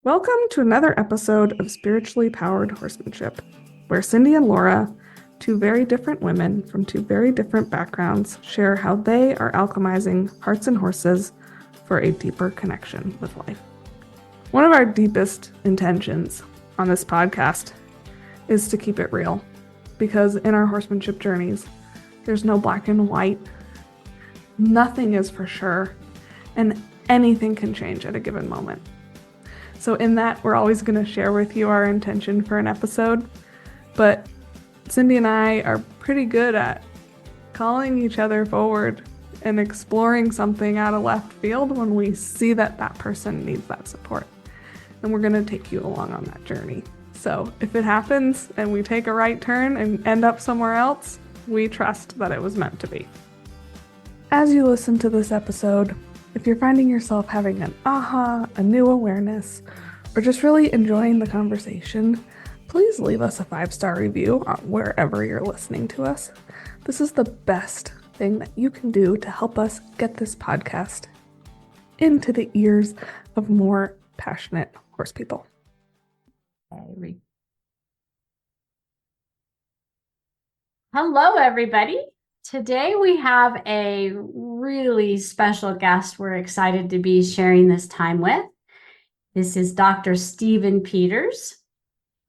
Welcome to another episode of Spiritually Powered Horsemanship, where Cindy and Laura, two very different women from two very different backgrounds, share how they are alchemizing hearts and horses for a deeper connection with life. One of our deepest intentions on this podcast is to keep it real, because in our horsemanship journeys, there's no black and white. Nothing is for sure, and anything can change at a given moment. So in that, we're always going to share with you our intention for an episode, but Cindy and I are pretty good at calling each other forward and exploring something out of left field when we see that that person needs that support. And we're going to take you along on that journey. So if it happens and we take a right turn and end up somewhere else, we trust that it was meant to be. As you listen to this episode, if you're finding yourself having an aha, a new awareness, or just really enjoying the conversation, please leave us a 5-star review on wherever you're listening to us. This is the best thing that you can do to help us get this podcast into the ears of more passionate horse people. Hello, everybody. Today we have a really special guest we're excited to be sharing this time with. This is Dr. Stephen Peters,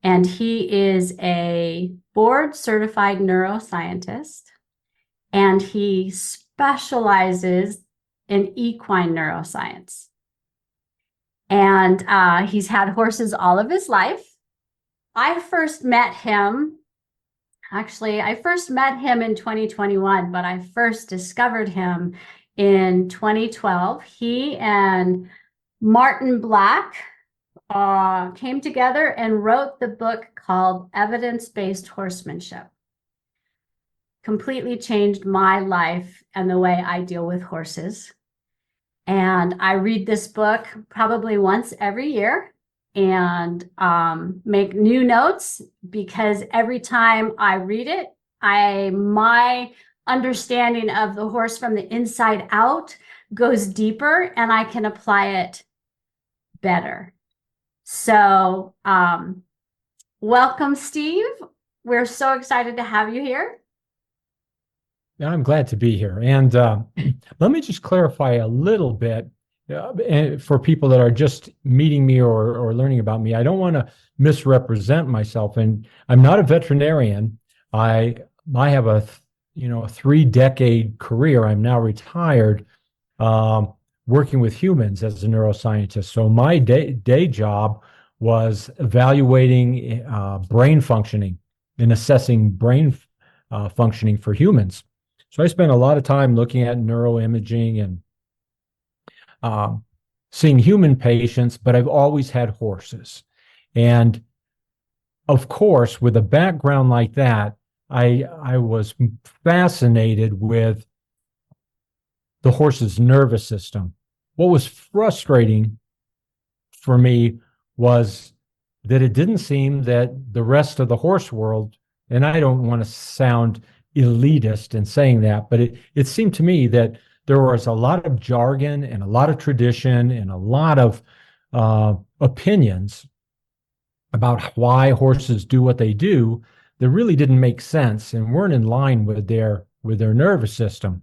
and he is a board-certified neuroscientist, and he specializes in equine neuroscience. And he's had horses all of his life. I first met him in 2021, but I first discovered him in 2012. He and Martin Black came together and wrote the book called Evidence-Based Horsemanship. Completely changed my life and the way I deal with horses. And I read this book probably once every year and make new notes, because every time I read it, my understanding of the horse from the inside out goes deeper and I can apply it better. So welcome, Steve. We're so excited to have you here. I'm glad to be here. And let me just clarify a little bit for people that are just meeting me or learning about me. I don't want to misrepresent myself, and I'm not a veterinarian. I have a 3-decade career. I'm now retired, working with humans as a neuroscientist. So my day job was evaluating brain functioning and assessing brain functioning for humans. So I spent a lot of time looking at neuroimaging and seeing human patients, but I've always had horses. And of course, with a background like that, I was fascinated with the horse's nervous system. What was frustrating for me was that it didn't seem that the rest of the horse world, and I don't want to sound elitist in saying that, but it seemed to me that there was a lot of jargon and a lot of tradition and a lot of opinions about why horses do what they do that really didn't make sense and weren't in line with their nervous system.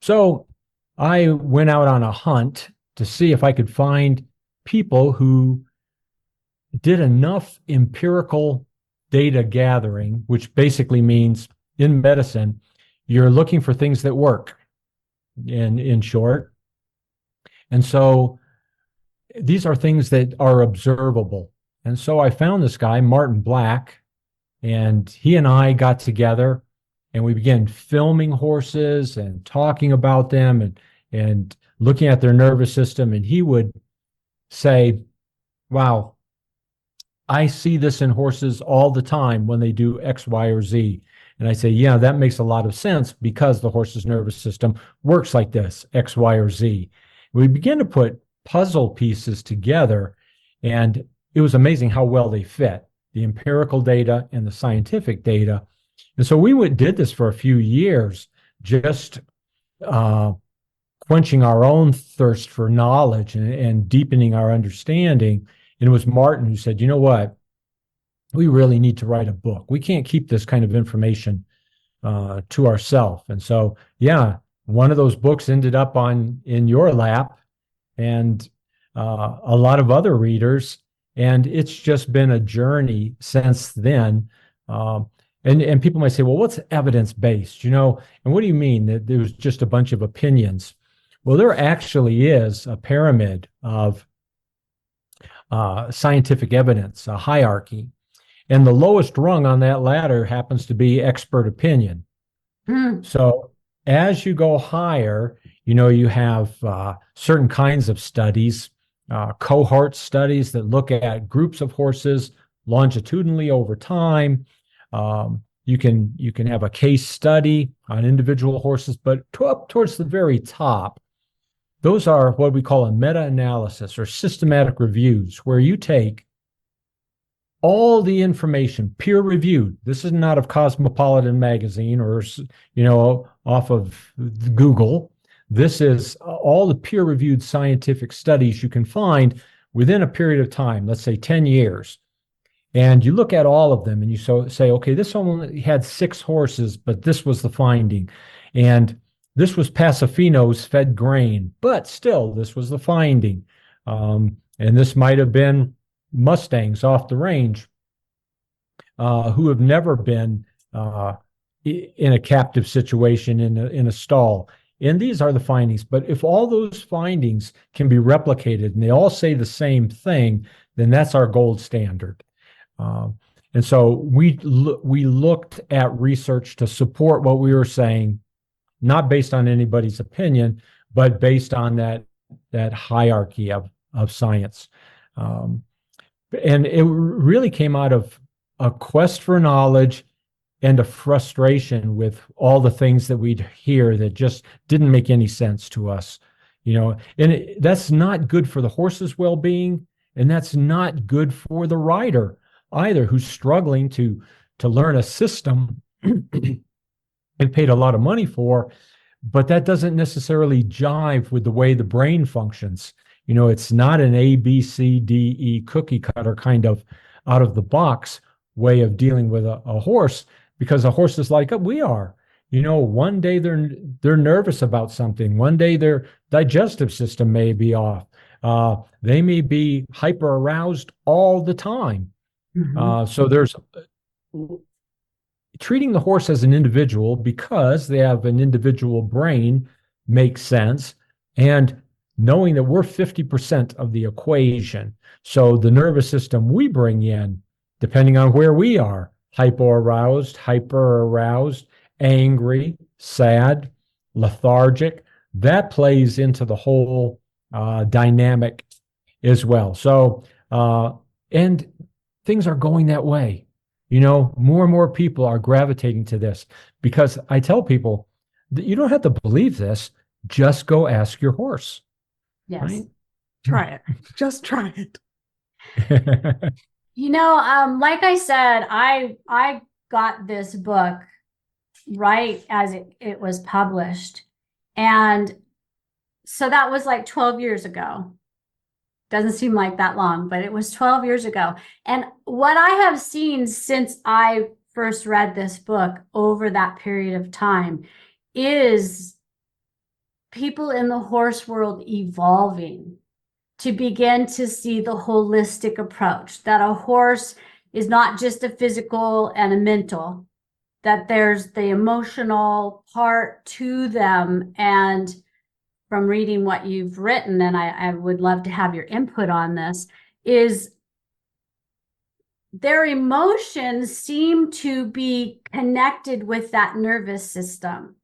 So I went out on a hunt to see if I could find people who did enough empirical data gathering, which basically means in medicine, you're looking for things that work, in short. And so these are things that are observable. And so I found this guy, Martin Black, and he and I got together and we began filming horses and talking about them and looking at their nervous system. And he would say, wow, I see this in horses all the time when they do X, Y, or Z. And I say, yeah, that makes a lot of sense because the horse's nervous system works like this, X, Y, or Z. We began to put puzzle pieces together, and it was amazing how well they fit, the empirical data and the scientific data. And so we did this for a few years, just quenching our own thirst for knowledge and deepening our understanding. And it was Martin who said, you know what? We really need to write a book. We can't keep this kind of information to ourselves. And so, yeah, one of those books ended up in your lap, and a lot of other readers. And it's just been a journey since then. And people might say, well, what's evidence based? And what do you mean that there's just a bunch of opinions? Well, there actually is a pyramid of scientific evidence, a hierarchy. And the lowest rung on that ladder happens to be expert opinion. So as you go higher, you have certain kinds of studies, cohort studies that look at groups of horses longitudinally over time. You can have a case study on individual horses, but up towards the very top, those are what we call a meta-analysis or systematic reviews, where you take all the information peer reviewed. This is not of Cosmopolitan magazine or off of Google. This is all the peer reviewed scientific studies you can find within a period of time, let's say 10 years. And you look at all of them and you say, okay, this only had 6 horses, but this was the finding. And this was Pasafinos fed grain, but still, this was the finding. And this might have been Mustangs off the range who have never been in a captive situation in a stall. And these are the findings. But if all those findings can be replicated and they all say the same thing, then that's our gold standard. And so we looked at research to support what we were saying, not based on anybody's opinion, but based on that hierarchy of science. And it really came out of a quest for knowledge and a frustration with all the things that we'd hear that just didn't make any sense to us, and that's not good for the horse's well-being, and that's not good for the rider either, who's struggling to learn a system and paid a lot of money for, but that doesn't necessarily jive with the way the brain functions. It's not an A, B, C, D, E cookie cutter kind of out of the box way of dealing with a horse, because a horse is like we are. One day they're nervous about something. One day their digestive system may be off. They may be hyper aroused all the time. So there's treating the horse as an individual, because they have an individual brain, makes sense. And knowing that we're 50% of the equation. So the nervous system we bring in, depending on where we are, hypoaroused, hyper-aroused, angry, sad, lethargic, that plays into the whole dynamic as well. So, and things are going that way. More and more people are gravitating to this, because I tell people that you don't have to believe this. Just go ask your horse. Yes. Right? Try it. Just try it. Like I said, I got this book right as it was published. And so that was like 12 years ago. Doesn't seem like that long, but it was 12 years ago. And what I have seen since I first read this book over that period of time is people in the horse world evolving to begin to see the holistic approach, that a horse is not just a physical and a mental, that there's the emotional part to them. And from reading what you've written, and I would love to have your input on this, is their emotions seem to be connected with that nervous system.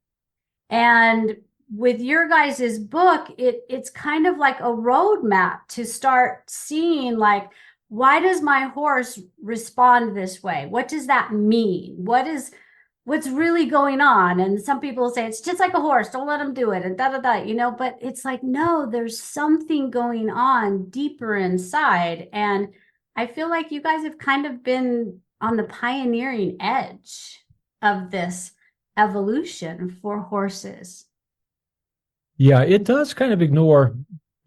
And with your guys's book, it's kind of like a roadmap to start seeing, like, why does my horse respond this way? What does that mean? What's really going on? And some people say it's just like a horse, don't let him do it, and but it's like, no, there's something going on deeper inside. And I feel like you guys have kind of been on the pioneering edge of this evolution for horses. Yeah, it does kind of ignore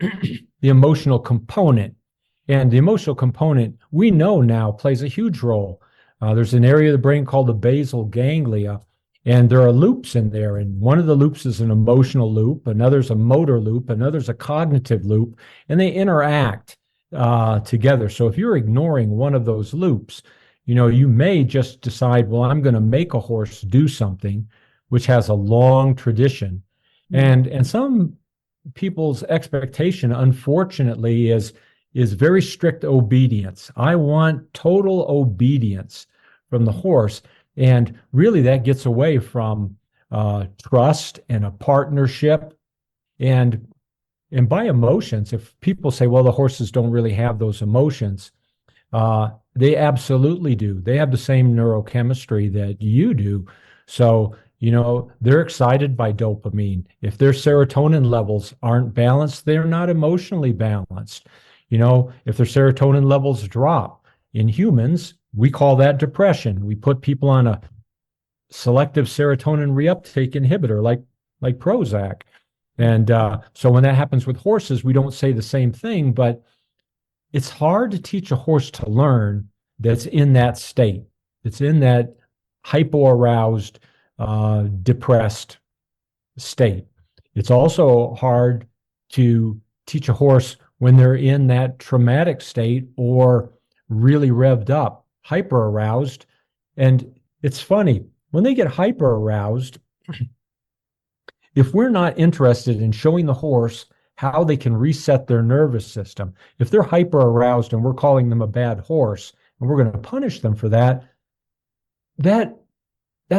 the emotional component. And the emotional component, we know now, plays a huge role. There's an area of the brain called the basal ganglia, and there are loops in there. And one of the loops is an emotional loop, another's a motor loop, another's a cognitive loop, and they interact together. So if you're ignoring one of those loops, you may just decide, well, I'm going to make a horse do something, which has a long tradition. And some people's expectation, unfortunately, is very strict obedience. I want total obedience from the horse. And really, that gets away from trust and a partnership. And by emotions, if people say, well, the horses don't really have those emotions, they absolutely do. They have the same neurochemistry that you do. So, they're excited by dopamine. If their serotonin levels aren't balanced, they're not emotionally balanced. If their serotonin levels drop in humans, we call that depression. We put people on a selective serotonin reuptake inhibitor like Prozac. And so when that happens with horses, we don't say the same thing, but it's hard to teach a horse to learn that's in that state, that's in that hypoaroused, depressed state. It's also hard to teach a horse when they're in that traumatic state or really revved up, hyperaroused. And it's funny, when they get hyperaroused, if we're not interested in showing the horse how they can reset their nervous system, if they're hyperaroused and we're calling them a bad horse and we're going to punish them for that, that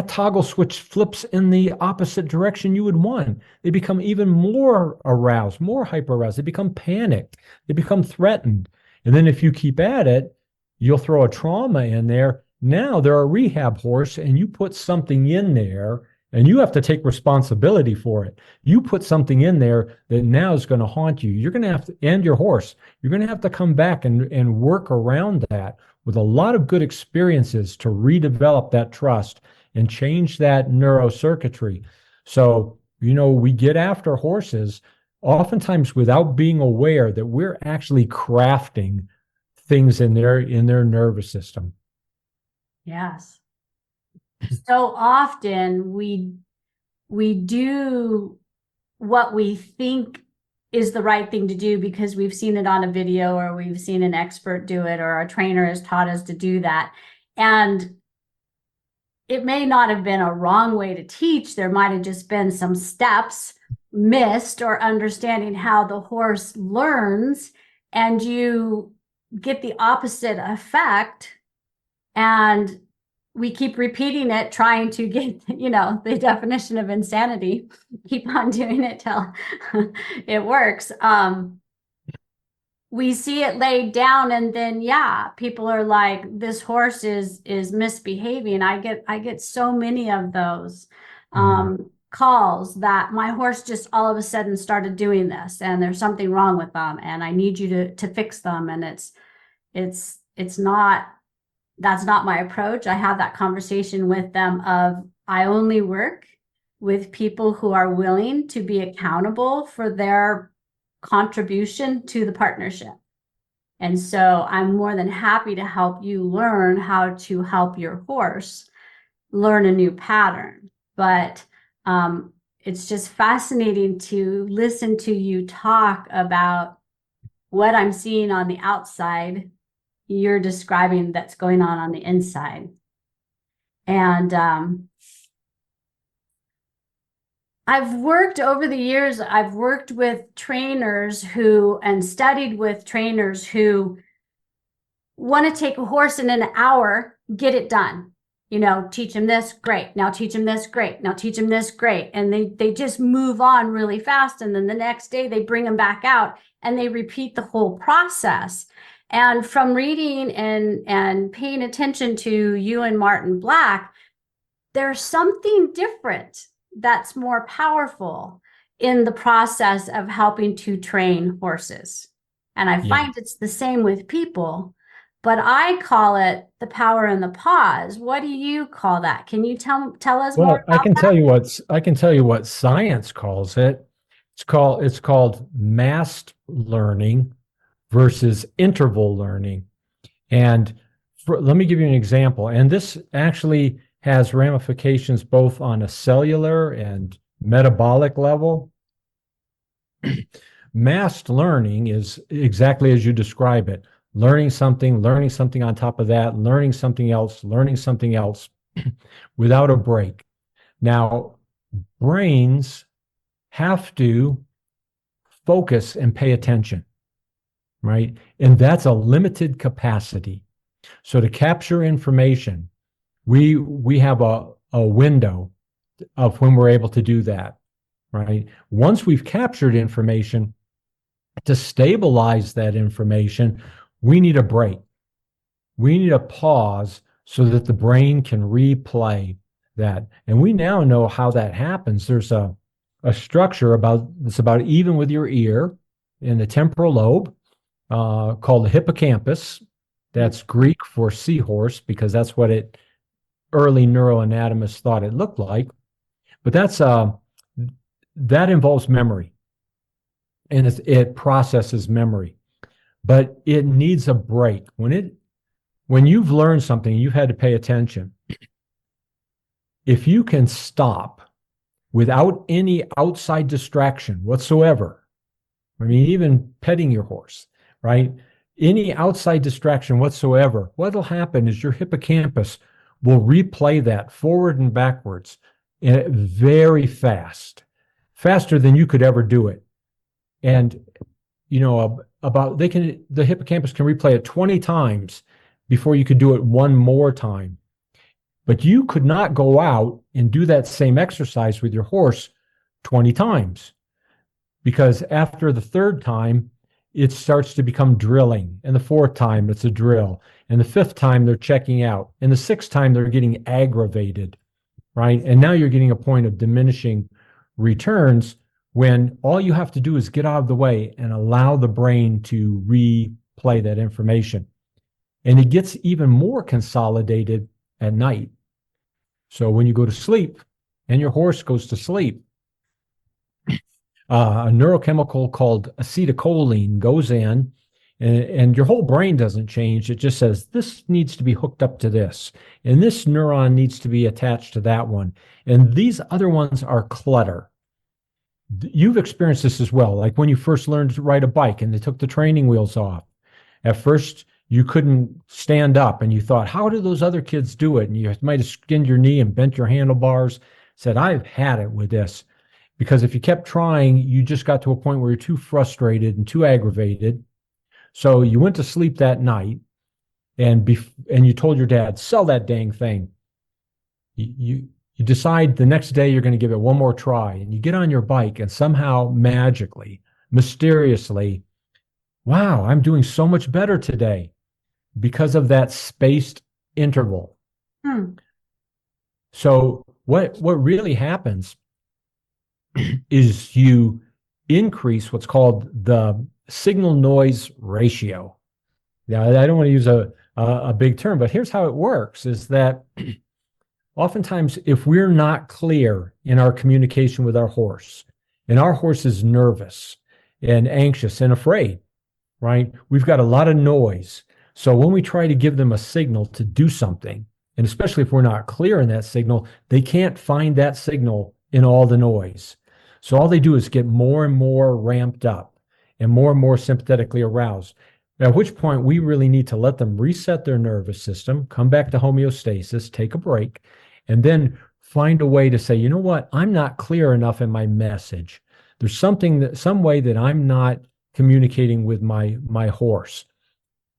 toggle switch flips in the opposite direction you would want. They become even more aroused, more hyperaroused. They become panicked. They become threatened. And then if you keep at it, you'll throw a trauma in there. Now they're a rehab horse and you put something in there and you have to take responsibility for it. You put something in there that now is going to haunt you. You're going to have to, and your horse, you're going to have to come back and work around that with a lot of good experiences to redevelop that trust and change that neurocircuitry. So, we get after horses oftentimes without being aware that we're actually crafting things in their nervous system. Yes. So often we do what we think is the right thing to do because we've seen it on a video or we've seen an expert do it or a trainer has taught us to do that. And it may not have been a wrong way to teach. There might have just been some steps missed or understanding how the horse learns, and you get the opposite effect. And we keep repeating it, trying to get, the definition of insanity, keep on doing it till it works. We see it laid down and then, people are like, this horse is misbehaving. I get so many of those calls that my horse just all of a sudden started doing this and there's something wrong with them and I need you to fix them. And it's not, that's not my approach. I have that conversation with them of, I only work with people who are willing to be accountable for their contribution to the partnership. And so I'm more than happy to help you learn how to help your horse learn a new pattern. But it's just fascinating to listen to you talk about what I'm seeing on the outside you're describing that's going on the inside. And I've worked over the years, I've worked with trainers and studied with trainers who want to take a horse in an hour, get it done. Teach him this, great. Now teach him this, great. Now teach him this, great. And they just move on really fast. And then the next day they bring them back out and they repeat the whole process. And from reading and paying attention to you and Martin Black, there's something different that's more powerful in the process of helping to train horses. And I find it's the same with people, but I call it the power in the pause. What do you call that? Can you tell us more about I can that? tell you what science calls it. It's called massed learning versus interval learning. And let me give you an example. And this actually has ramifications both on a cellular and metabolic level. Massed learning is exactly as you describe it, learning something on top of that, learning something else without a break. Now, brains have to focus and pay attention, right? And that's a limited capacity. So to capture information, we have a window of when we're able to do that, right? Once we've captured information, to stabilize that information, we need a break. We need a pause so that the brain can replay that. And we now know how that happens. There's a structure that's about even with your ear in the temporal lobe called the hippocampus. That's Greek for seahorse because that's what early neuroanatomists thought it looked like. But that involves memory, and it processes memory, but it needs a break. When you've learned something, you've had to pay attention. If you can stop without any outside distraction whatsoever, I mean, even petting your horse, right? Any outside distraction whatsoever, what'll happen is your hippocampus will replay that forward and backwards very fast, faster than you could ever do it. And, the hippocampus can replay it 20 times before you could do it one more time. But you could not go out and do that same exercise with your horse 20 times because after the third time, it starts to become drilling. And the fourth time, it's a drill. And the fifth time, they're checking out. And the sixth time, they're getting aggravated, right? And now you're getting a point of diminishing returns when all you have to do is get out of the way and allow the brain to replay that information. And it gets even more consolidated at night. So when you go to sleep and your horse goes to sleep, a neurochemical called acetylcholine goes in, and your whole brain doesn't change. It just says, this needs to be hooked up to this, and this neuron needs to be attached to that one. And these other ones are clutter. You've experienced this as well, like when you first learned to ride a bike and they took the training wheels off. At first, you couldn't stand up and you thought, how do those other kids do it? And you might have skinned your knee and bent your handlebars, said, I've had it with this. Because if you kept trying, you just got to a point where you're too frustrated and too aggravated. So you went to sleep that night and you told your dad, sell that dang thing. You decide the next day you're going to give it one more try, and you get on your bike and somehow magically, mysteriously, wow, I'm doing so much better today because of that spaced interval. So what really happens is you increase what's called the signal noise ratio. Now, I don't want to use a big term, but here's how it works is that oftentimes if we're not clear in our communication with our horse, and our horse is nervous and anxious and afraid, right? We've got a lot of noise. So when we try to give them a signal to do something, and especially if we're not clear in that signal, they can't find that signal in all the noise. So all they do is get more and more ramped up and more sympathetically aroused, at which point we really need to let them reset their nervous system, come back to homeostasis, take a break, and then find a way to say, you know what, I'm not clear enough in my message. There's some way that I'm not communicating with my horse.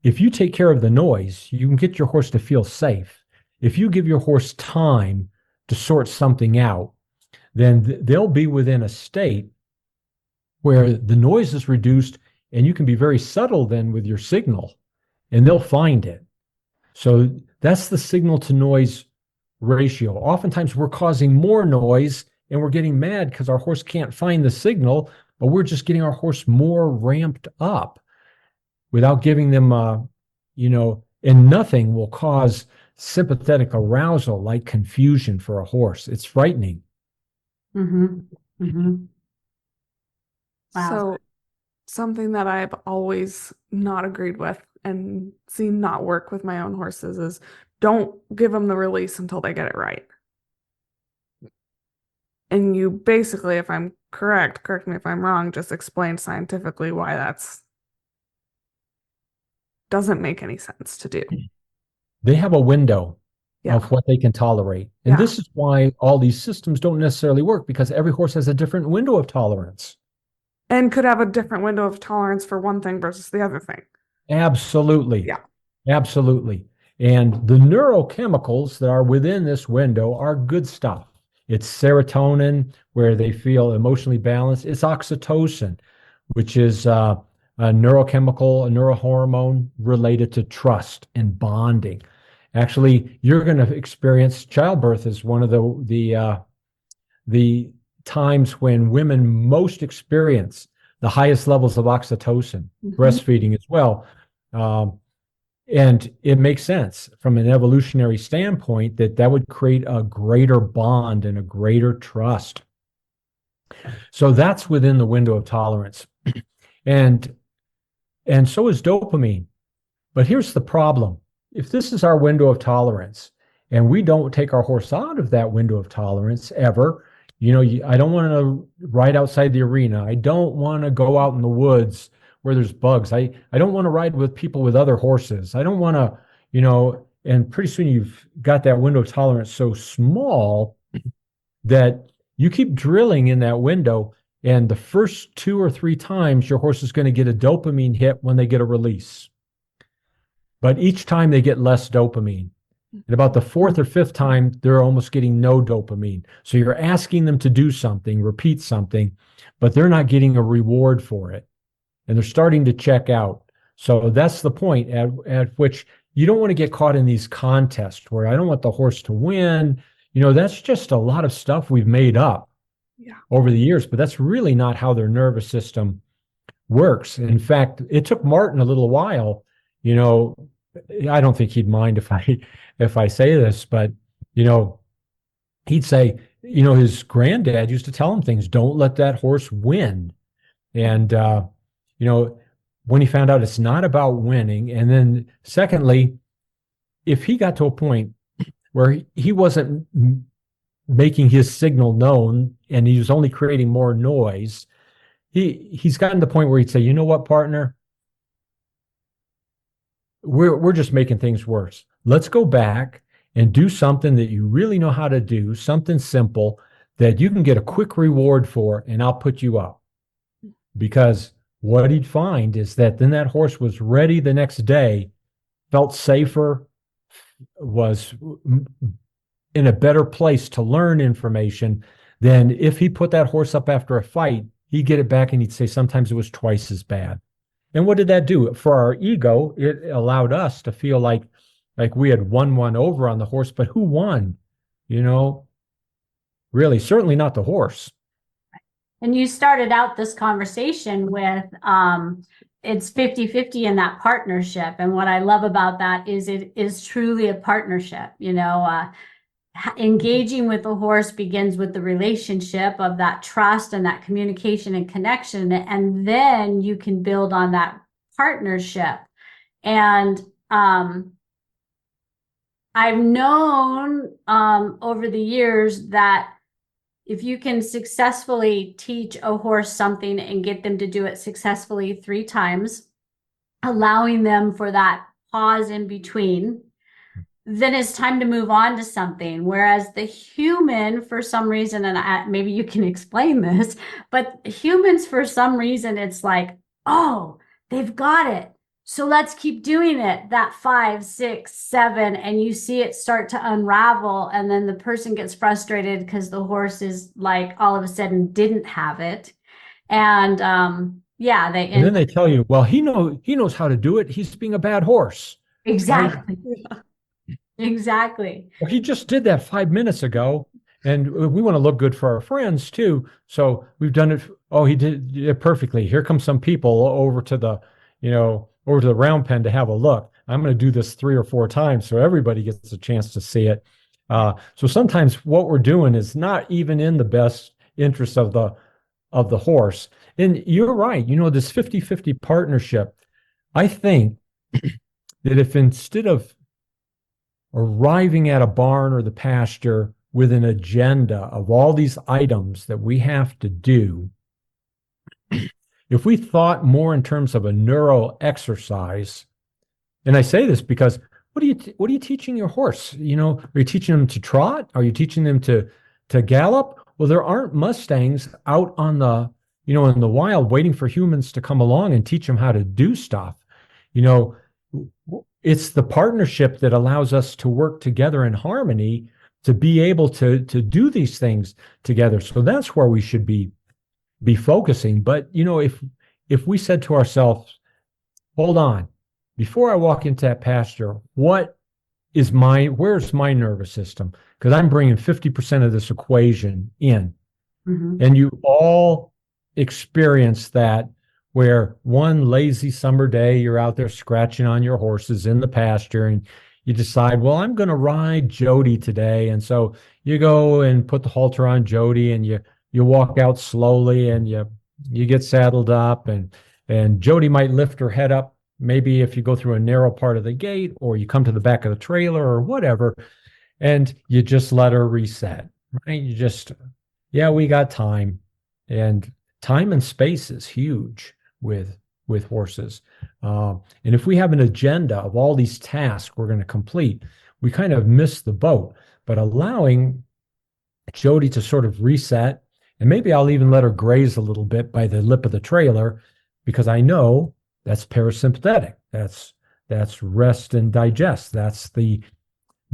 If you take care of the noise, you can get your horse to feel safe. If you give your horse time to sort something out, then they'll be within a state where the noise is reduced and you can be very subtle then with your signal and they'll find it. So that's the signal to noise ratio. Oftentimes we're causing more noise and we're getting mad because our horse can't find the signal, but we're just getting our horse more ramped up without giving them, and nothing will cause sympathetic arousal like confusion for a horse. It's frightening. Mm-hmm. Mm-hmm. Wow. So something that I've always not agreed with and seen not work with my own horses is don't give them the release until they get it right. And you basically, if I'm correct, correct me if I'm wrong, just explain scientifically why that's doesn't make any sense to do. They have a window Yeah. of what they can tolerate. And Yeah. this is why all these systems don't necessarily work, because every horse has a different window of tolerance. And could have a different window of tolerance for one thing versus the other thing. Absolutely. Yeah. Absolutely. And the neurochemicals that are within this window are good stuff. It's serotonin, where they feel emotionally balanced. It's oxytocin, which is a neurochemical, a neurohormone related to trust and bonding. Actually, you're going to experience childbirth as one of the times when women most experience the highest levels of oxytocin, breastfeeding as well. And it makes sense from an evolutionary standpoint that that would create a greater bond and a greater trust. So that's within the window of tolerance. And so is dopamine. But here's the problem. If this is our window of tolerance and we don't take our horse out of that window of tolerance ever, I don't want to ride outside the arena. I don't want to go out in the woods where there's bugs. I don't want to ride with people with other horses. I don't want to, and pretty soon you've got that window of tolerance so small that you keep drilling in that window. And the first 2 or 3 times, your horse is going to get a dopamine hit when they get a release. But each time they get less dopamine. And about the 4th or 5th time, they're almost getting no dopamine. So you're asking them to do something, repeat something, but they're not getting a reward for it. And they're starting to check out. So that's the point at which you don't want to get caught in these contests where I don't want the horse to win. That's just a lot of stuff we've made up over the years, but that's really not how their nervous system works. In fact, it took Martin a little while. I don't think he'd mind if I say this, but he'd say, his granddad used to tell him things. Don't let that horse win. And when he found out it's not about winning, and then secondly, if he got to a point where he wasn't making his signal known and he was only creating more noise, he's gotten to the point where he'd say, you know what, partner? We're just making things worse. Let's go back and do something that you really know how to do, something simple that you can get a quick reward for, and I'll put you up. Because what he'd find is that then that horse was ready the next day, felt safer, was in a better place to learn information than if he put that horse up after a fight, he'd get it back and he'd say sometimes it was twice as bad. And what did that do? For our ego, it allowed us to feel like we had won one over on the horse, but who won? Really, certainly not the horse. And you started out this conversation with it's 50-50 in that partnership. And what I love about that is it is truly a partnership. Engaging with the horse begins with the relationship of that trust and that communication and connection. And then you can build on that partnership. And I've known over the years that if you can successfully teach a horse something and get them to do it successfully 3 times, allowing them for that pause in between, then it's time to move on to something. Whereas the human, for some reason, and maybe you can explain this, but humans, for some reason, it's like, oh, they've got it. So let's keep doing it. That 5, 6, 7, and you see it start to unravel. And then the person gets frustrated because the horse is like all of a sudden didn't have it. And and then they tell you, well, he knows how to do it. He's being a bad horse. Exactly. Right? Exactly. Well, he just did that 5 minutes ago, and we want to look good for our friends too. So we've done it. Oh, he did it perfectly. Here come some people over to the round pen to have a look. I'm going to do this 3 or 4 times so everybody gets a chance to see it. So sometimes what we're doing is not even in the best interest of of the horse. And you're right, this 50-50 partnership, I think that if instead of arriving at a barn or the pasture with an agenda of all these items that we have to do, if we thought more in terms of a neuro exercise, and I say this because what are you teaching your horse? Are you teaching them to trot? Are you teaching them to gallop? Well, there aren't Mustangs out on in the wild waiting for humans to come along and teach them how to do stuff. It's the partnership that allows us to work together in harmony to be able to do these things together. So that's where we should be focusing. But if we said to ourselves, hold on, before I walk into that pasture, where's my nervous system? Because I'm bringing 50% of this equation in. Mm-hmm. And you all experience that, where one lazy summer day, you're out there scratching on your horses in the pasture and you decide, well, I'm going to ride Jody today. And so you go and put the halter on Jody and you walk out slowly and you get saddled up and Jody might lift her head up. Maybe if you go through a narrow part of the gate or you come to the back of the trailer or whatever, and you just let her reset, right? We got time, and time and space is huge with horses. And if we have an agenda of all these tasks we're going to complete, we kind of miss the boat. But allowing Jody to sort of reset, and maybe I'll even let her graze a little bit by the lip of the trailer, because I know that's parasympathetic. That's rest and digest. That's the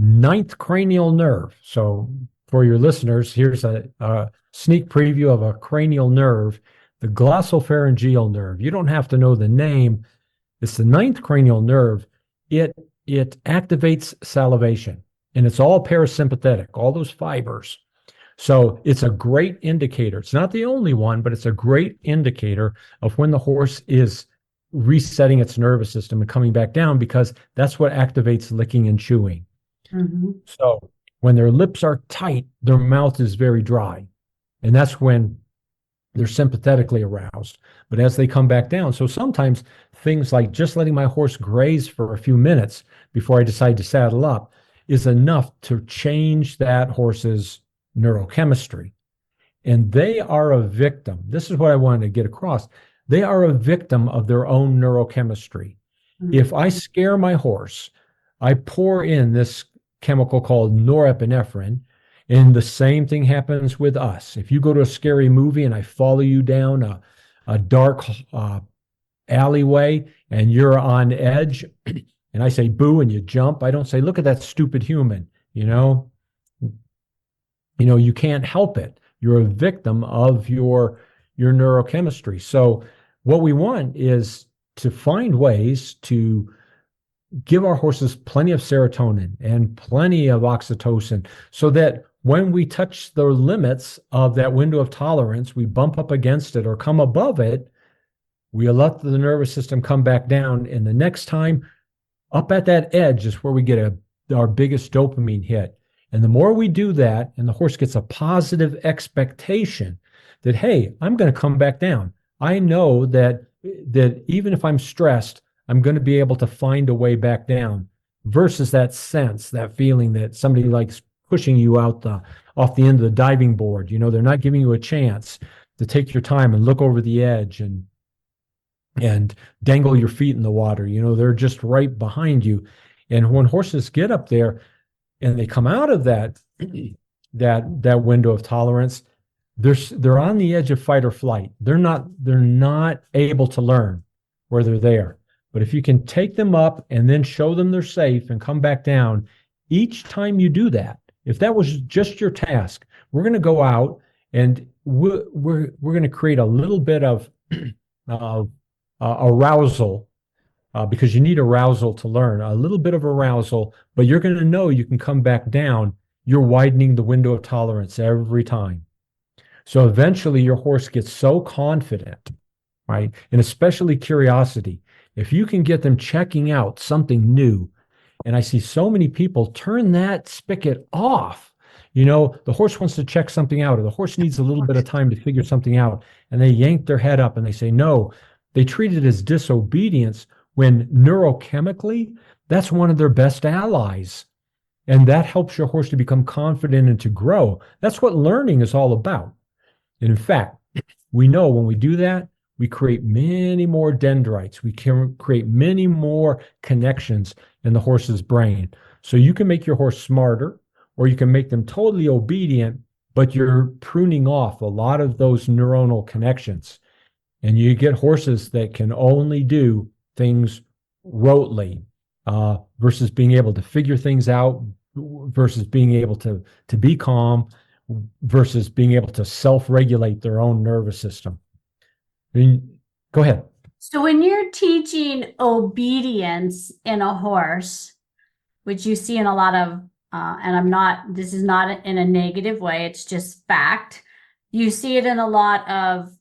9th cranial nerve. So for your listeners, here's a sneak preview of a cranial nerve, the glossopharyngeal nerve. You don't have to know the name. It's the 9th cranial nerve. It activates salivation, and it's all parasympathetic, all those fibers. So it's a great indicator. It's not the only one, but it's a great indicator of when the horse is resetting its nervous system and coming back down, because that's what activates licking and chewing. Mm-hmm. So when their lips are tight, their mouth is very dry. And that's when they're sympathetically aroused. But as they come back down, so sometimes things like just letting my horse graze for a few minutes before I decide to saddle up is enough to change that horse's neurochemistry. And they are a victim. This is what I wanted to get across. They are a victim of their own neurochemistry. Mm-hmm. If I scare my horse, I pour in this chemical called norepinephrine, and the same thing happens with us. If you go to a scary movie and I follow you down a dark alleyway and you're on edge, and I say boo and you jump, I don't say, look at that stupid human. You can't help it. You're a victim of your neurochemistry. So what we want is to find ways to give our horses plenty of serotonin and plenty of oxytocin, so that when we touch the limits of that window of tolerance, we bump up against it or come above it, we let the nervous system come back down. And the next time up at that edge is where we get our biggest dopamine hit. And the more we do that, and the horse gets a positive expectation that, hey, I'm going to come back down. I know that even if I'm stressed, I'm going to be able to find a way back down, versus that sense, that feeling that somebody likes pushing you out off the end of the diving board. They're not giving you a chance to take your time and look over the edge and dangle your feet in the water. They're just right behind you. And when horses get up there and they come out of that window of tolerance, they're on the edge of fight or flight. They're not able to learn where they're there. But if you can take them up and then show them they're safe and come back down, each time you do that, if that was just your task, we're going to go out and we're going to create a little bit of arousal, because you need arousal to learn, a little bit of arousal, but you're going to know you can come back down. You're widening the window of tolerance every time. So eventually your horse gets so confident, right? And especially curiosity. If you can get them checking out something new, and I see so many people turn that spigot off, The horse wants to check something out, or the horse needs a little bit of time to figure something out, and they yank their head up and they say no. They treat it as disobedience when neurochemically, that's one of their best allies. And that helps your horse to become confident and to grow. That's what learning is all about. And in fact, we know when we do that, we create many more dendrites. We can create many more connections in the horse's brain. So you can make your horse smarter, or you can make them totally obedient, but you're pruning off a lot of those neuronal connections. And you get horses that can only do things rotely, versus being able to figure things out, versus being able to be calm, versus being able to self-regulate their own nervous system. I mean, go ahead. So when you're teaching obedience in a horse, which you see in a lot of, and this is not in a negative way, it's just fact. You see it in a lot of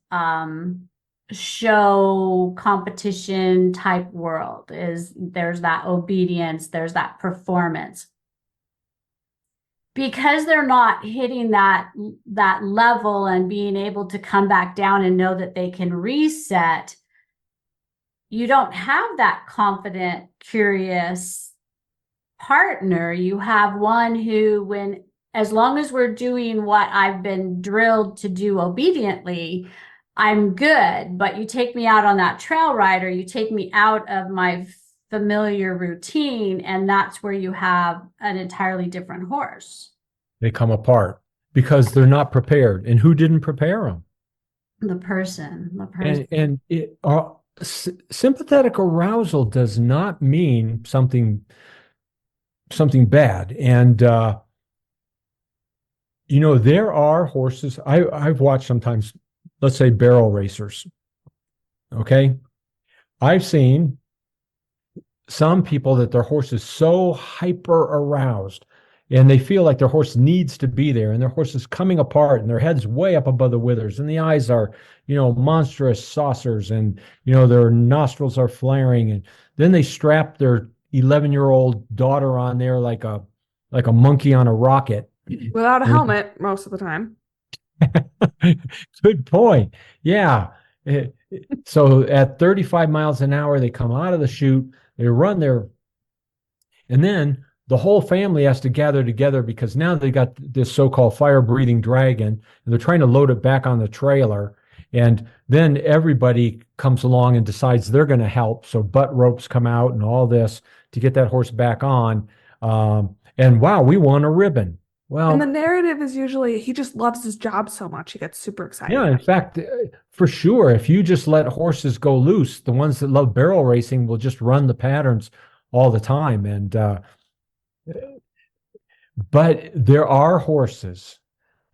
show competition type world, there's that obedience, there's that performance. Because they're not hitting that level and being able to come back down and know that they can reset, you don't have that confident, curious partner. You have one who, as long as we're doing what I've been drilled to do obediently, I'm good. But you take me out on that trail ride, or you take me out of my familiar routine, and that's where you have an entirely different horse. They come apart because they're not prepared. And who didn't prepare them? The person. And sympathetic arousal does not mean something bad. And there are horses. I've watched sometimes, let's say, barrel racers. Okay, I've seen some people that their horse is so hyper aroused, and they feel like their horse needs to be there, and their horse is coming apart, and their head's way up above the withers, and the eyes are, monstrous saucers, and, their nostrils are flaring. And then they strap their 11-year-old daughter on there like a monkey on a rocket. Without a helmet most of the time. Good point. Yeah. So at 35 miles an hour, they come out of the chute, they run there, and then the whole family has to gather together because now they got this so-called fire-breathing dragon, and they're trying to load it back on the trailer. And then everybody comes along and decides they're going to help. So butt ropes come out and all this to get that horse back on. And wow, we won a ribbon. Well, and the narrative is usually he just loves his job so much he gets super excited. Yeah, in fact, for sure, if you just let horses go loose, the ones that love barrel racing will just run the patterns all the time. And but there are horses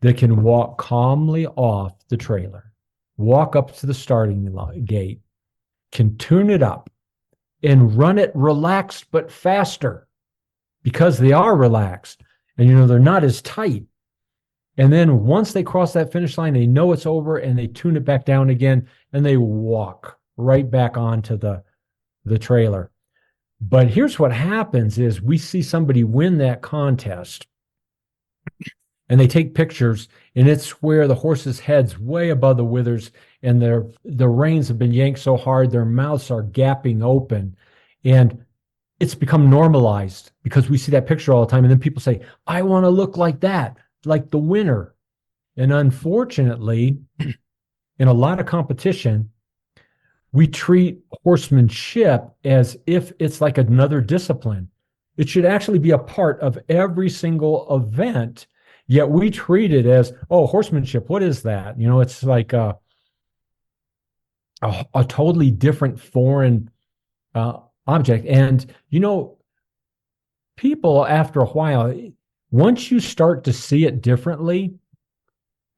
that can walk calmly off the trailer, walk up to the starting gate, can tune it up, and run it relaxed but faster because they are relaxed. And, they're not as tight. And then once they cross that finish line, they know it's over, and they tune it back down again, and they walk right back onto the trailer. But here's what happens is we see somebody win that contest, and they take pictures, and it's where the horse's head's way above the withers, and the reins have been yanked so hard, their mouths are gapping open. And it's become normalized because we see that picture all the time. And then people say, I want to look like that, like the winner. And unfortunately, in a lot of competition, we treat horsemanship as if it's like another discipline. It should actually be a part of every single event. Yet we treat it as, oh, horsemanship, what is that? It's like a totally different foreign object. And, people after a while, once you start to see it differently,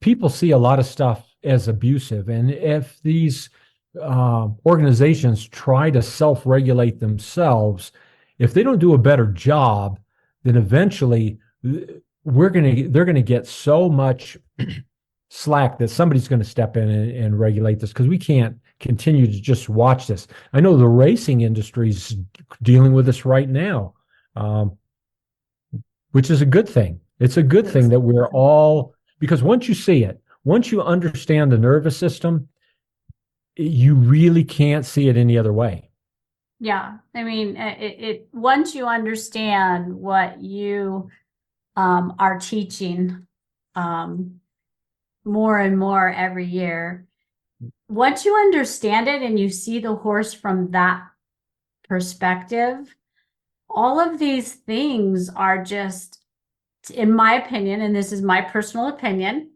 people see a lot of stuff as abusive. And if these organizations try to self-regulate themselves, if they don't do a better job, then eventually they're going to get so much slack that somebody's going to step in and regulate this, because we can't continue to just watch this. I know the racing industry's dealing with this right now, which is a good thing. It's a good It thing is. that we're all, because once you see it, once you understand the nervous system, you really can't see it any other way. Yeah. I mean, once you understand what you are teaching more and more every year, once you understand it and you see the horse from that perspective, all of these things are just, in my opinion, and this is my personal opinion,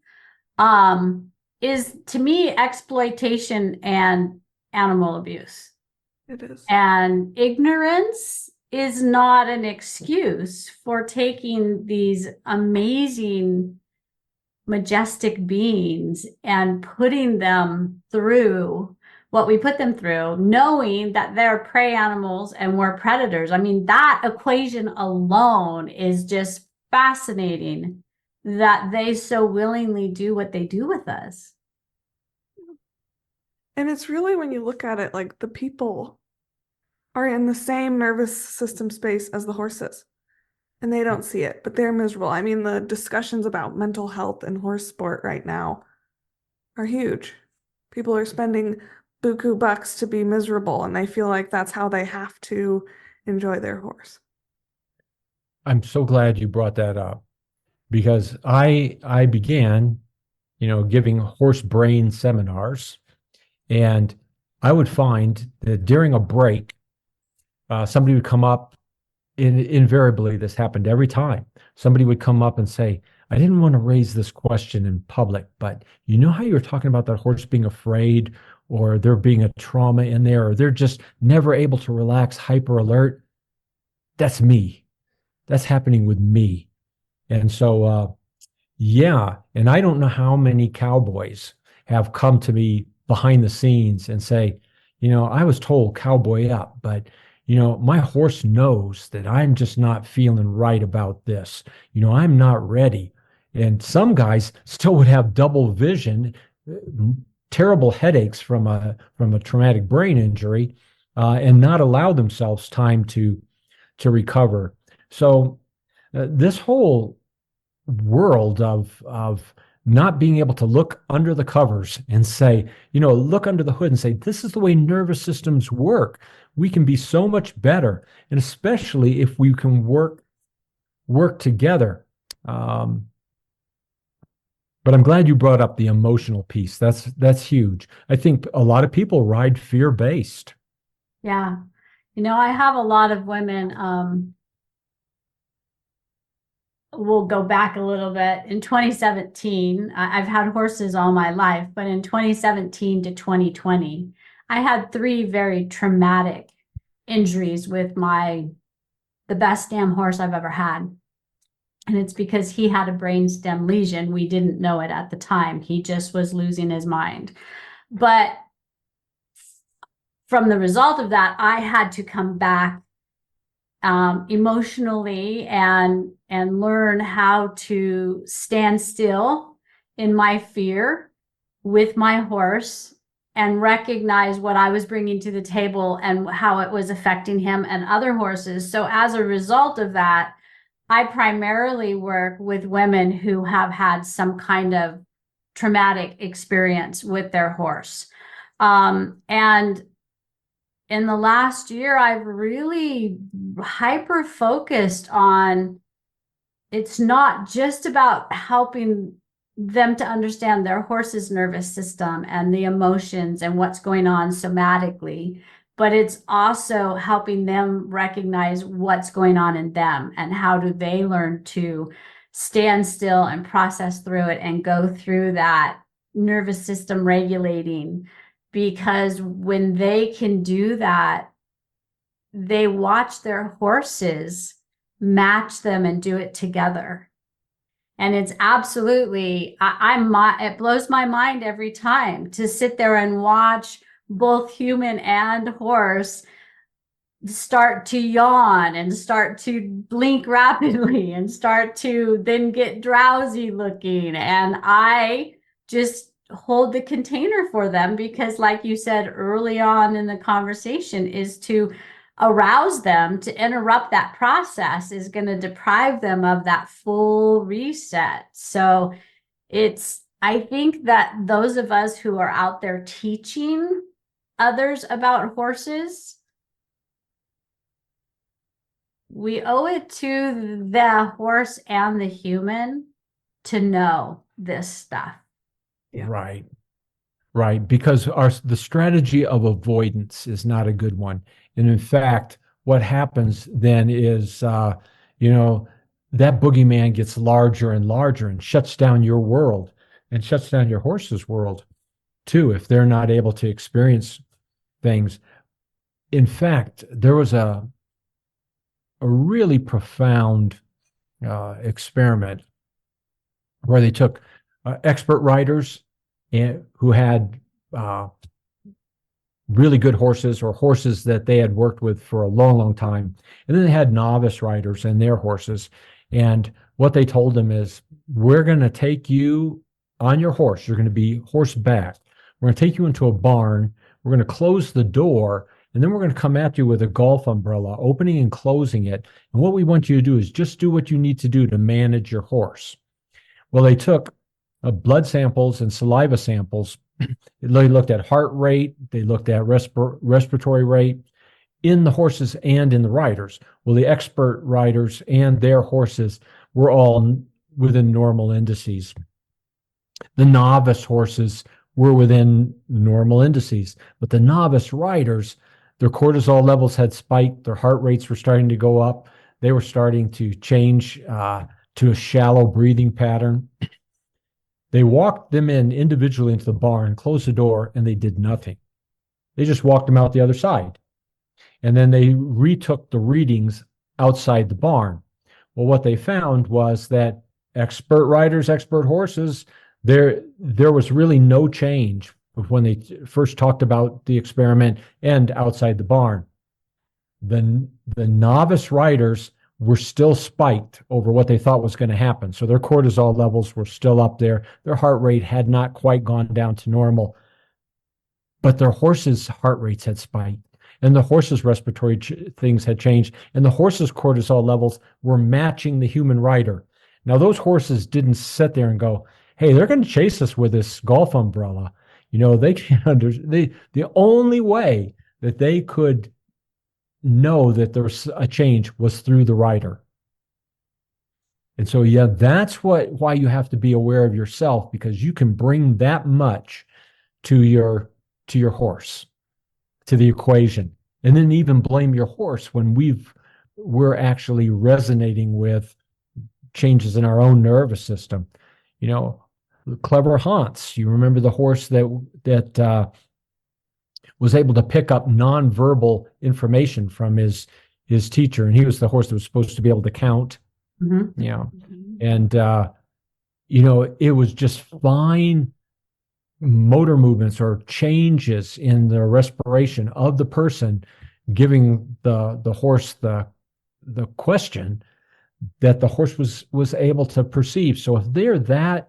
is to me exploitation and animal abuse. It is. And ignorance is not an excuse for taking these amazing, majestic beings and putting them through what we put them through, knowing that they're prey animals and we're predators. I mean, that equation alone is just fascinating that they so willingly do what they do with us. And it's really, when you look at it, like the people are in the same nervous system space as the horses, and they don't see it, but they're miserable. I mean, the discussions about mental health and horse sport right now are huge. People are spending buku bucks to be miserable, and they feel like that's how they have to enjoy their horse. I'm so glad you brought that up because I began, giving horse brain seminars, and I would find that during a break, somebody would come up. Invariably, this happened every time. Somebody would come up and say, I didn't want to raise this question in public, but you know how you were talking about that horse being afraid, or there being a trauma in there, or they're just never able to relax, hyper alert? That's me. That's happening with me. And so, yeah. And I don't know how many cowboys have come to me behind the scenes and say, I was told cowboy up, but my horse knows that I'm just not feeling right about this. I'm not ready. And some guys still would have double vision, terrible headaches from a traumatic brain injury, and not allow themselves time to recover. So this whole world of not being able to look under the covers and say, look under the hood and say, this is the way nervous systems work. We can be so much better, and especially if we can work together. But I'm glad you brought up the emotional piece. That's huge. I think a lot of people ride fear-based. Yeah. I have a lot of women, we'll go back a little bit. In 2017, I've had horses all my life, but in 2017 to 2020, I had 3 very traumatic injuries with the best damn horse I've ever had. And it's because he had a brainstem lesion. We didn't know it at the time. He just was losing his mind. But from the result of that, I had to come back emotionally and learn how to stand still in my fear with my horse and recognize what I was bringing to the table and how it was affecting him and other horses. So as a result of that, I primarily work with women who have had some kind of traumatic experience with their horse. And in the last year, I've really hyper focused on, it's not just about helping them to understand their horse's nervous system and the emotions and what's going on somatically, but it's also helping them recognize what's going on in them and how do they learn to stand still and process through it and go through that nervous system regulating. Because when they can do that, they watch their horses match them and do it together. And it's absolutely, it blows my mind every time to sit there and watch both human and horse start to yawn and start to blink rapidly and start to then get drowsy looking. And I just hold the container for them because, like you said early on in the conversation, is to arouse them, to interrupt that process is going to deprive them of that full reset. So I think that those of us who are out there teaching others about horses, we owe it to the horse and the human to know this stuff. Yeah. Right. Because the strategy of avoidance is not a good one. And in fact, what happens then is, that boogeyman gets larger and larger and shuts down your world and shuts down your horse's world too, if they're not able to experience things. In fact, there was a really profound experiment where they took expert riders who had really good horses or horses that they had worked with for a long, long time. And then they had novice riders and their horses. And what they told them is, we're going to take you on your horse. You're going to be horseback. We're going to take you into a barn. We're going to close the door. And then we're going to come at you with a golf umbrella, opening and closing it. And what we want you to do is just do what you need to do to manage your horse. Well, they took blood samples and saliva samples. They looked at heart rate. They looked at respiratory rate in the horses and in the riders. Well, the expert riders and their horses were all within normal indices. The novice horses were within normal indices, but the novice riders, their cortisol levels had spiked. Their heart rates were starting to go up. They were starting to change to a shallow breathing pattern. They walked them in individually into the barn, closed the door, and they did nothing. They just walked them out the other side. And then they retook the readings outside the barn. Well, what they found was that expert riders, expert horses, there was really no change when they first talked about the experiment and outside the barn. The novice riders were still spiked over what they thought was going to happen. So their cortisol levels were still up there. Their heart rate had not quite gone down to normal, but their horses' heart rates had spiked, and the horses' respiratory things had changed, and the horses' cortisol levels were matching the human rider. Now, those horses didn't sit there and go, hey, they're going to chase us with this golf umbrella. They can't understand. The only way that they could know that there was a change was through the rider. And so, yeah, that's why you have to be aware of yourself, because you can bring that much to your horse, to the equation, and then even blame your horse when we're actually resonating with changes in our own nervous system. Clever Hans, you remember the horse that was able to pick up nonverbal information from his teacher, and he was the horse that was supposed to be able to count. Mm-hmm. And it was just fine motor movements or changes in the respiration of the person giving the horse the question that the horse was able to perceive. So if they're that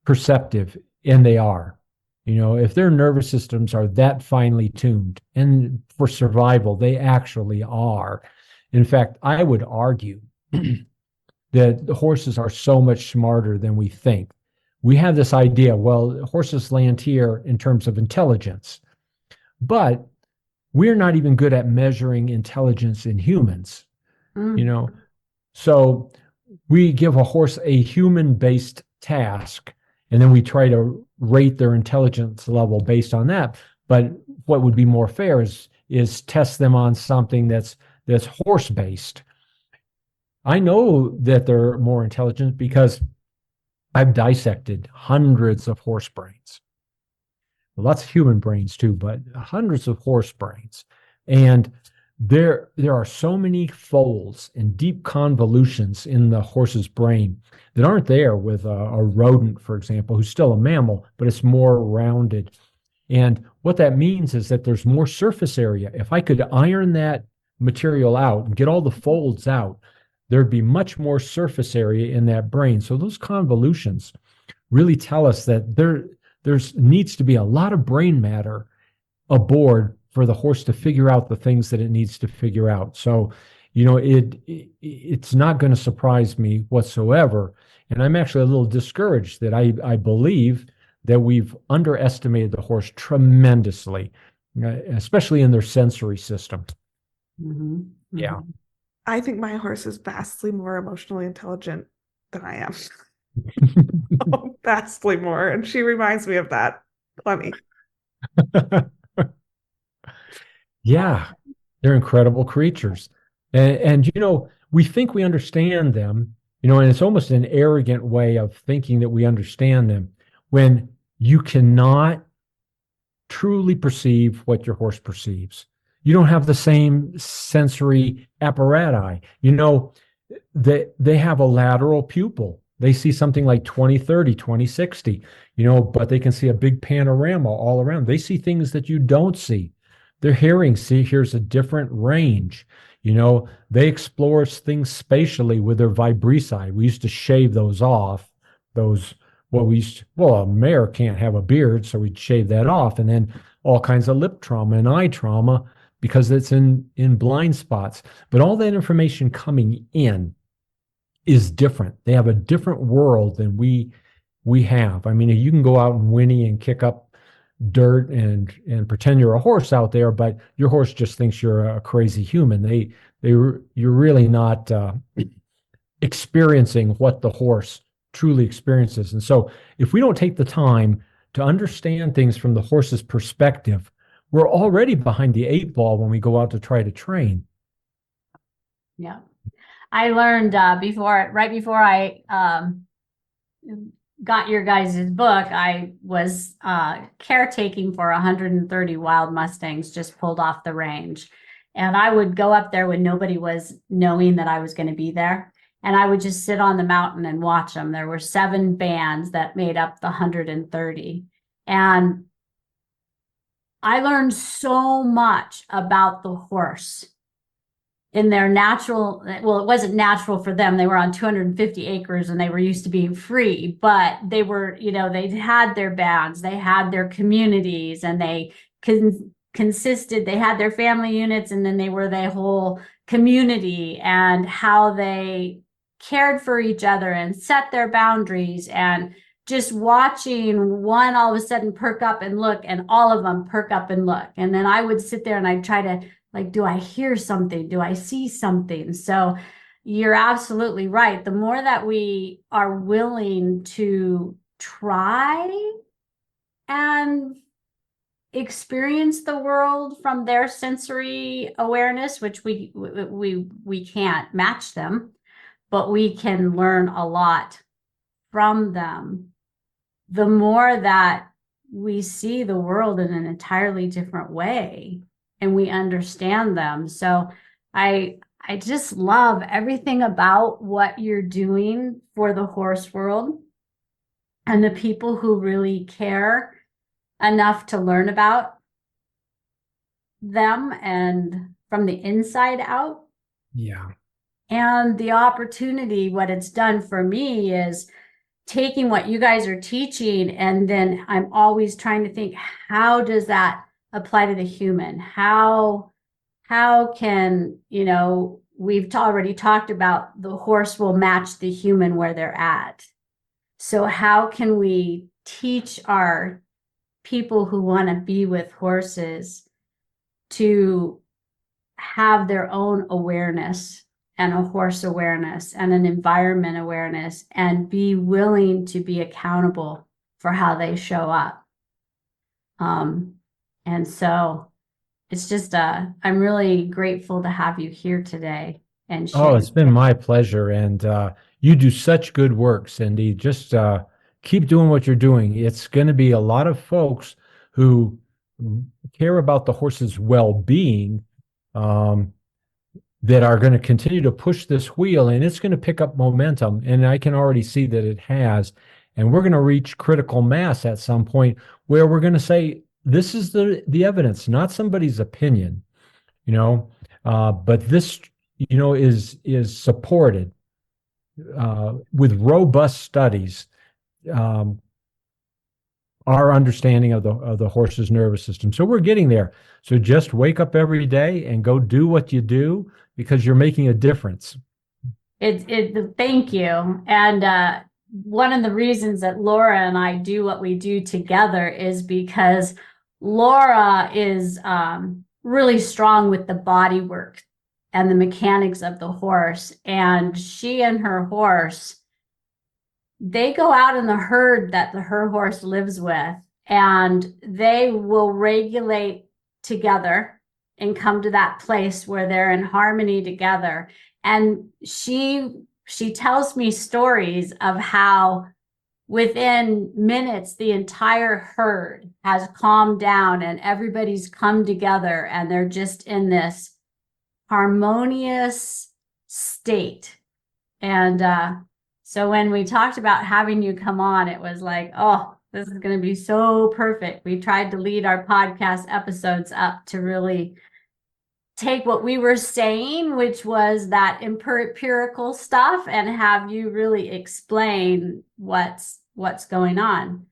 perceptive, and they are, if their nervous systems are that finely tuned, and for survival, they actually are. In fact, I would argue that the horses are so much smarter than we think. We have this idea, well, horses land here in terms of intelligence, but we're not even good at measuring intelligence in humans. So we give a horse a human-based task, and then we try to rate their intelligence level based on that. But what would be more fair is test them on something that's horse-based. I know that they're more intelligent because I've dissected hundreds of horse brains. Lots of human brains too, but hundreds of horse brains. And there are so many folds and deep convolutions in the horse's brain that aren't there with a rodent, for example, who's still a mammal, but it's more rounded. And what that means is that there's more surface area. If I could iron that material out and get all the folds out, there'd be much more surface area in that brain. So those convolutions really tell us that there needs to be a lot of brain matter aboard for the horse to figure out the things that it needs to figure out. So, it's not going to surprise me whatsoever. And I'm actually a little discouraged that I believe that we've underestimated the horse tremendously, especially in their sensory system. Mm-hmm. Yeah. Mm-hmm. I think my horse is vastly more emotionally intelligent than I am. Oh, vastly more. And she reminds me of that plenty. Yeah, they're incredible creatures. And we think we understand them, and it's almost an arrogant way of thinking that we understand them when you cannot truly perceive what your horse perceives. You don't have the same sensory apparatus. They have a lateral pupil. They see something like 20/30, 20/60, but they can see a big panorama all around. They see things that you don't see. Their hearing here's a different range. They explore things spatially with their vibrissae. We used to shave those off. A mare can't have a beard, so we'd shave that off. And then all kinds of lip trauma and eye trauma because it's in blind spots. But all that information coming in is different. They have a different world than we have. I mean, you can go out and whinny and kick up dirt and pretend you're a horse out there, but your horse just thinks you're a crazy human. You're really not experiencing what the horse truly experiences. And so if we don't take the time to understand things from the horse's perspective, we're already behind the 8 ball when we go out to try to train. Yeah. I learned right before I got your guys' book, I was caretaking for 130 wild Mustangs just pulled off the range. And I would go up there when nobody was knowing that I was going to be there. And I would just sit on the mountain and watch them. There were 7 bands that made up the 130. And I learned so much about the horse in their natural, well, it wasn't natural for them. They were on 250 acres and they were used to being free, but they were, they had their bands, they had their communities, and they they had their family units, and then they were their whole community, and how they cared for each other and set their boundaries. And just watching one all of a sudden perk up and look, and all of them perk up and look. And then I would sit there and I'd try to, like, do I hear something? Do I see something? So you're absolutely right. The more that we are willing to try and experience the world from their sensory awareness, which we can't match them, but we can learn a lot from them, the more that we see the world in an entirely different way and we understand them. So I just love everything about what you're doing for the horse world, and the people who really care enough to learn about them and from the inside out. Yeah. And the opportunity, what it's done for me is taking what you guys are teaching, and then I'm always trying to think, how does that apply to the human? How can, we've already talked about the horse will match the human where they're at. So how can we teach our people who want to be with horses to have their own awareness, and a horse awareness, and an environment awareness, and be willing to be accountable for how they show up. And so it's just, I'm really grateful to have you here today and share. Oh, it's been my pleasure. And you do such good work, Cindy. Just keep doing what you're doing. It's going to be a lot of folks who care about the horse's well-being that are going to continue to push this wheel, and it's going to pick up momentum. And I can already see that it has. And we're going to reach critical mass at some point where we're going to say, this is the evidence, not somebody's opinion, but this, is supported with robust studies. our understanding of the horse's nervous system. So we're getting there. So just wake up every day and go do what you do because you're making a difference. Thank you. And one of the reasons that Laura and I do what we do together is because Laura is really strong with the body work and the mechanics of the horse. And she and her horse, they go out in the herd that her horse lives with, and they will regulate together and come to that place where they're in harmony together. And she tells me stories of how within minutes the entire herd has calmed down and everybody's come together and they're just in this harmonious state. And so when we talked about having you come on, it was like, oh, this is going to be so perfect. We tried to lead our podcast episodes up to really take what we were saying, which was that empirical stuff, and have you really explain what's going on.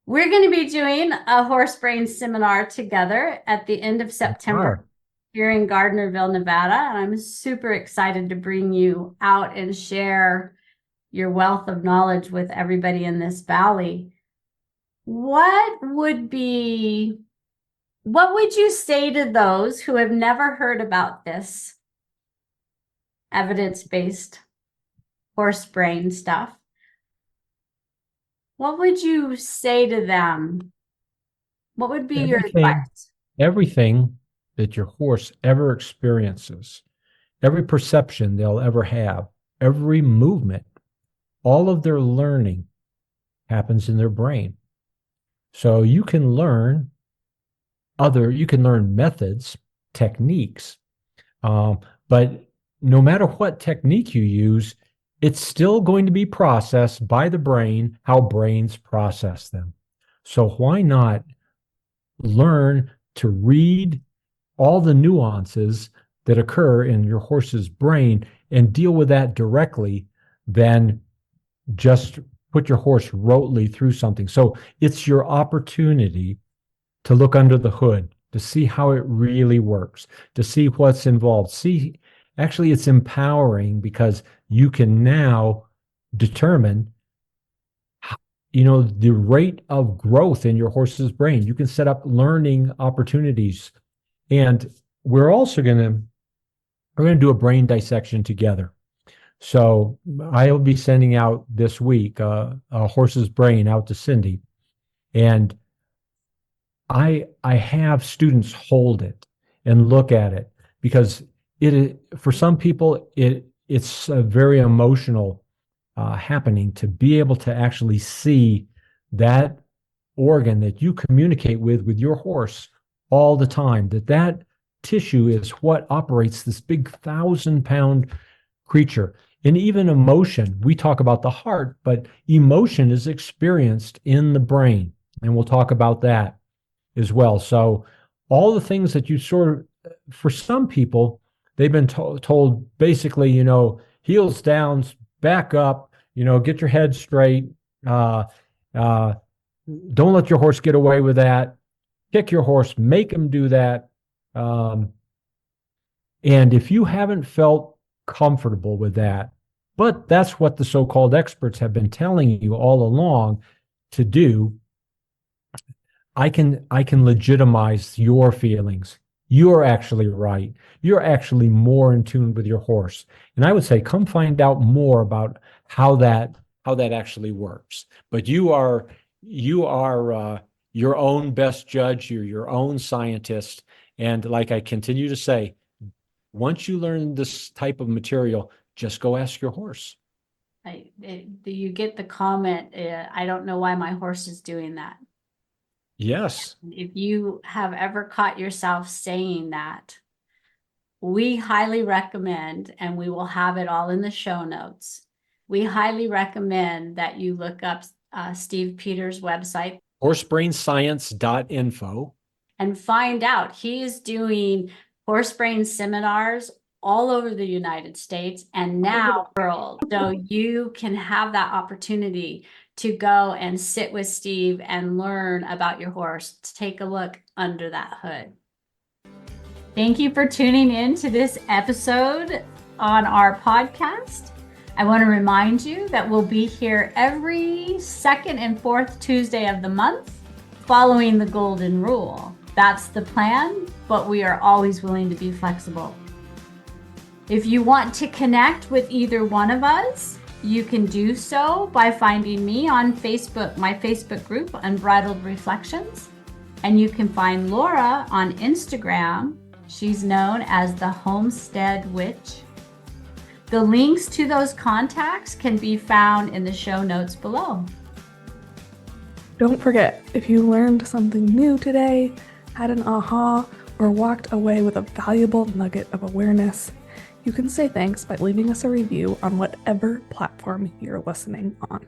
We're going to be doing a horse brain seminar together at the end of September here in Gardnerville, Nevada. And I'm super excited to bring you out and share your wealth of knowledge with everybody in this valley. What would you say to those who have never heard about this evidence-based horse brain stuff? What would you say to them? What would be your advice? Everything that your horse ever experiences, every perception they'll ever have, every movement, all of their learning happens in their brain. So you can learn methods, techniques, but no matter what technique you use, it's still going to be processed by the brain, how brains process them. So why not learn to read all the nuances that occur in your horse's brain and deal with that directly than just put your horse rotely through something. So it's your opportunity to look under the hood, to see how it really works, to see what's involved. Actually, it's empowering because you can now determine, the rate of growth in your horse's brain. You can set up learning opportunities. And we're going to do a brain dissection together. So I'll be sending out this week a horse's brain out to Cindy. And I have students hold it and look at it because for some people it's a very emotional happening to be able to actually see that organ that you communicate with your horse all the time, that tissue is what operates this big 1,000-pound creature. And even emotion, we talk about the heart, but emotion is experienced in the brain. And we'll talk about that as well. So all the things that you for some people, they've been told basically, heels down, back up, get your head straight. Don't let your horse get away with that. Kick your horse, make him do that. And if you haven't felt comfortable with that, but that's what the so-called experts have been telling you all along to do, I can legitimize your feelings. You're actually right. You're actually more in tune with your horse. And I would say, come find out more about how that actually works. But you are your own best judge. You're your own scientist. And like I continue to say, once you learn this type of material, just go ask your horse. You get the comment, I don't know why my horse is doing that. Yes. If you have ever caught yourself saying that, we highly recommend, and we will have it all in the show notes, we highly recommend that you look up Steve Peters' website, horsebrainscience.info, and find out. He's doing horse brain seminars all over the United States and now world. So you can have that opportunity to go and sit with Steve and learn about your horse, to take a look under that hood. Thank you for tuning in to this episode on our podcast. I want to remind you that we'll be here every second and fourth Tuesday of the month, following the golden rule. That's the plan, but we are always willing to be flexible. If you want to connect with either one of us, you can do so by finding me on Facebook, my Facebook group, Unbridled Reflections. And you can find Laura on Instagram. She's known as the Homestead Witch. The links to those contacts can be found in the show notes below. Don't forget, if you learned something new today, had an aha, or walked away with a valuable nugget of awareness, you can say thanks by leaving us a review on whatever platform you're listening on.